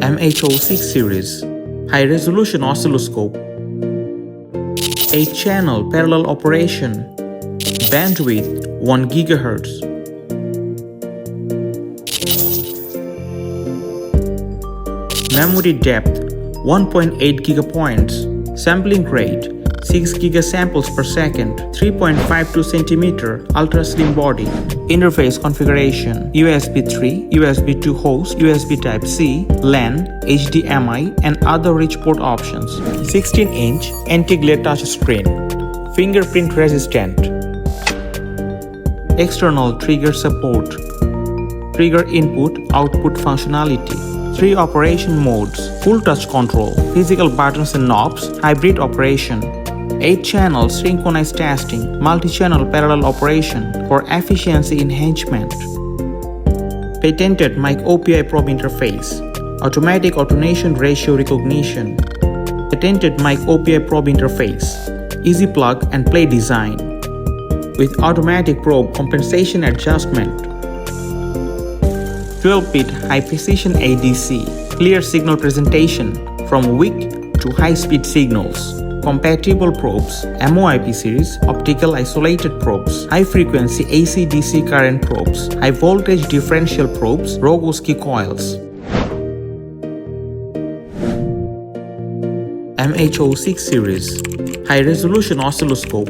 MHO6 series, high-resolution oscilloscope, 8-channel parallel operation, bandwidth 1 GHz. Memory depth 1.8 gigapoints, sampling rate 6 gigasamples per second, 3.52 cm ultra slim body. Interface configuration: USB 3, USB 2 host, USB Type-C, LAN, HDMI and other rich port options. 16-inch anti-glare touchscreen, fingerprint resistant. External trigger support, trigger input-output functionality. 3 operation modes: full touch control, physical buttons and knobs, hybrid operation, 8-channel synchronized testing, multi-channel parallel operation for efficiency enhancement. Patented mic OPI probe interface, automatic attenuation ratio recognition. Patented mic OPI probe interface, easy plug and play design with automatic probe compensation adjustment. 12-bit high-precision ADC, clear signal presentation from weak to high-speed signals. Compatible probes, MOIP series, optical isolated probes, high-frequency AC-DC current probes, high-voltage differential probes, Rogowski coils. MHO6 series, high-resolution oscilloscope,